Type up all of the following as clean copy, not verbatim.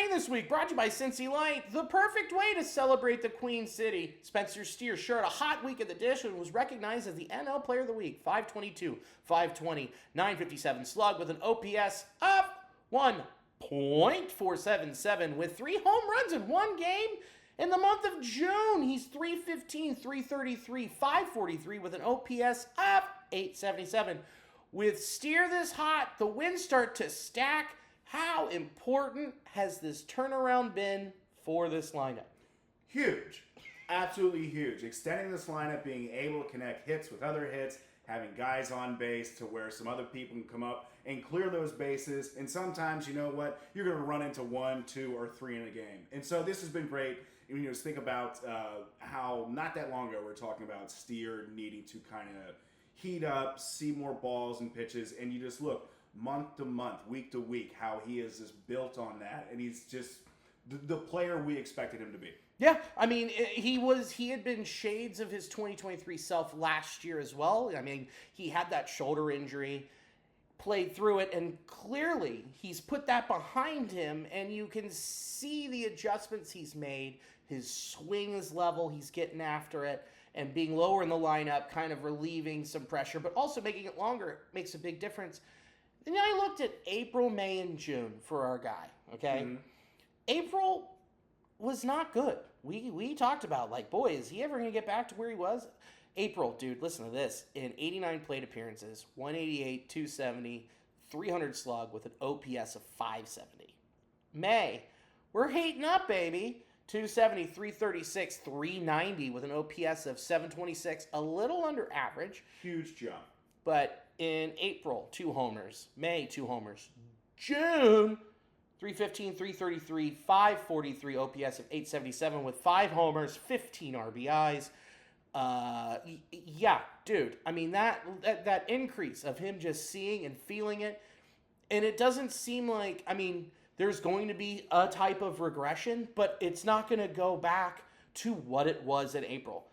Rain this week, brought to you by Cincy Light, the perfect way to celebrate the Queen City. Spencer Steer shared a hot week at the dish and was recognized as the NL Player of the Week. 522, 520, 957 slug with an OPS of 1.477 with 3 home runs in one game. In the month of June, he's 315, 333, 543 with an OPS of 877. With Steer this hot, the wins start to stack. How important has this turnaround been for this lineup? Huge. Absolutely huge. Extending this lineup, being able to connect hits with other hits, having guys on base to where some other people can come up and clear those bases. And sometimes, you know what, you're going to run into 1, 2, or 3 in a game. And so this has been great. And, you know, just think about how not that long ago we were talking about Steer needing to kind of heat up, see more balls and pitches, and you just look month to month, week to week, how he is just built on that, and he's just the player we expected him to be. Yeah, I mean, he had been shades of his 2023 self last year as well. I mean, he had that shoulder injury, played through it, and clearly he's put that behind him, and you can see the adjustments he's made. His swing is level, he's getting after it, and being lower in the lineup, kind of relieving some pressure, but also making it longer makes a big difference. And then I looked at April, May, and June for our guy, okay? Mm-hmm. April was not good. We talked about, like, boy, is he ever going to get back to where he was? April, dude, listen to this. In 89 plate appearances, 188, 270, 300 slug with an OPS of 570. May, we're heating up, baby. 270, 336, 390 with an OPS of 726, a little under average. Huge jump. But in April, 2 homers. May, 2 homers. June, 315, 333, 543 OPS of 877 with 5 homers, 15 RBIs. Yeah, dude. I mean, that increase of him just seeing and feeling it, and it doesn't seem like, I mean, there's going to be a type of regression, but it's not going to go back to what it was in April.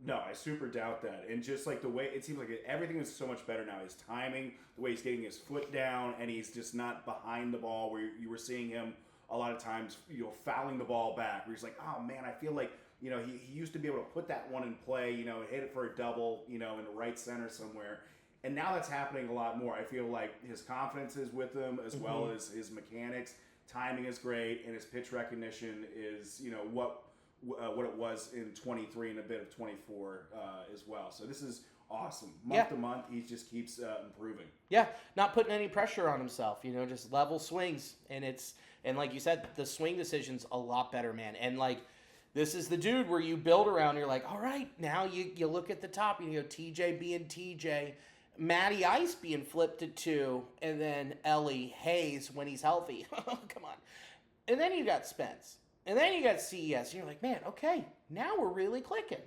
No, I super doubt that. And just like the way it seems like everything is so much better now. His timing, the way he's getting his foot down, and he's just not behind the ball where you were seeing him a lot of times, you know, fouling the ball back. Where he's like, oh man, I feel like, you know, he used to be able to put that one in play, you know, hit it for a double, you know, in the right center somewhere. And now that's happening a lot more. I feel like his confidence is with him as well as his mechanics. Timing is great, and his pitch recognition is, you know, what it was in 23 and a bit of 24 as well. So this is awesome. Month to month, he just keeps improving. Yeah, not putting any pressure on himself, you know, just level swings. And like you said, the swing decision's a lot better, man. And like, this is the dude where you build around, you're like, all right, now you look at the top, you go TJ being TJ, Matty Ice being flipped to 2, and then Ellie Hayes when he's healthy. Come on. And then you got Spence. And then you got CES. And you're like, man, okay, now we're really clicking.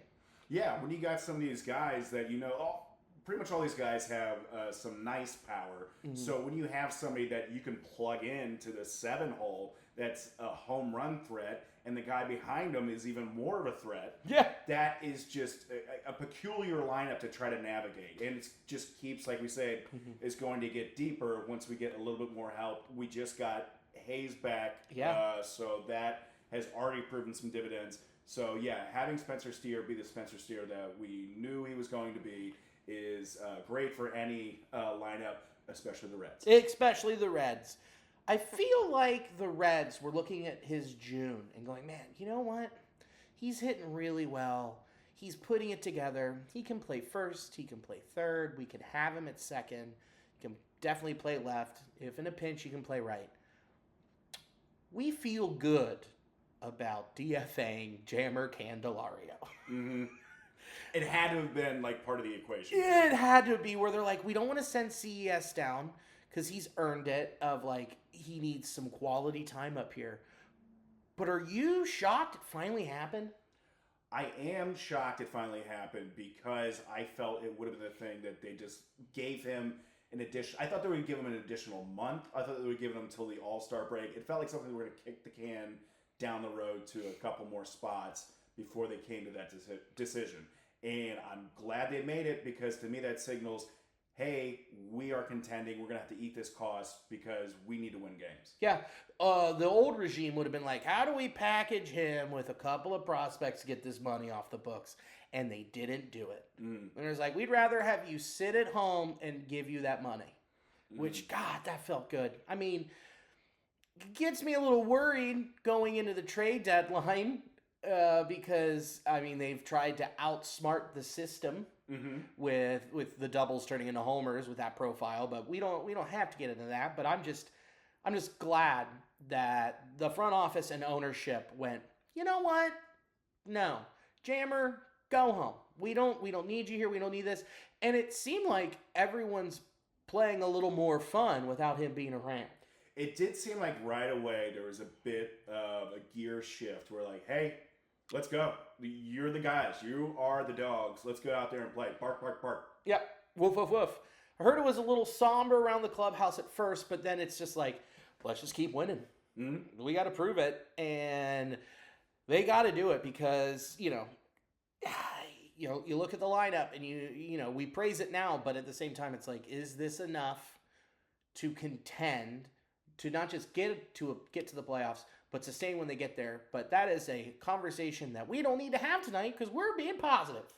Yeah, when you got some of these guys that, you know, pretty much all these guys have some nice power. Mm-hmm. So when you have somebody that you can plug into the 7-hole that's a home run threat, and the guy behind him is even more of a threat. Yeah. That is just a peculiar lineup to try to navigate. And it just keeps, like we said, it's going to get deeper once we get a little bit more help. We just got Hayes back. Yeah. So that has already proven some dividends. So, yeah, having Spencer Steer be the Spencer Steer that we knew he was going to be is great for any lineup, especially the Reds. Especially the Reds. I feel like the Reds were looking at his June and going, man, you know what? He's hitting really well. He's putting it together. He can play first. He can play third. We can have him at second. He can definitely play left. If in a pinch, he can play right. We feel good about DFAing Jammer Candelario. Mm-hmm. It had to have been like part of the equation. It had to be where they're like, we don't want to send CES down because he's earned it of like, he needs some quality time up here. But are you shocked it finally happened? I am shocked it finally happened because I felt it would have been the thing that they just gave him an addition. I thought they would give him an additional month. I thought they would give him until the All-Star break. It felt like something they were going to kick the can down the road to a couple more spots before they came to that decision. And I'm glad they made it because to me that signals, hey, we are contending. We're going to have to eat this cost because we need to win games. Yeah. The old regime would have been like, how do we package him with a couple of prospects to get this money off the books? And they didn't do it. And it was like, we'd rather have you sit at home and give you that money. Which, God, that felt good. I mean, gets me a little worried going into the trade deadline because, I mean, they've tried to outsmart the system with the doubles turning into homers with that profile, but we don't have to get into that. But I'm just glad that the front office and ownership went, you know what? No, Jammer, go home. We don't need you here. We don't need this. And it seemed like everyone's playing a little more fun without him being around. It did seem like right away there was a bit of a gear shift. We're like, hey, let's go. You're the guys. You are the dogs. Let's go out there and play. Bark, bark, bark. Yep. Woof, woof, woof. I heard it was a little somber around the clubhouse at first, but then it's just like, let's just keep winning. We got to prove it. And they got to do it because, you look at the lineup and we praise it now, but at the same time, it's like, is this enough to contend to not just get to the playoffs, but sustain when they get there? But that is a conversation that we don't need to have tonight because we're being positive.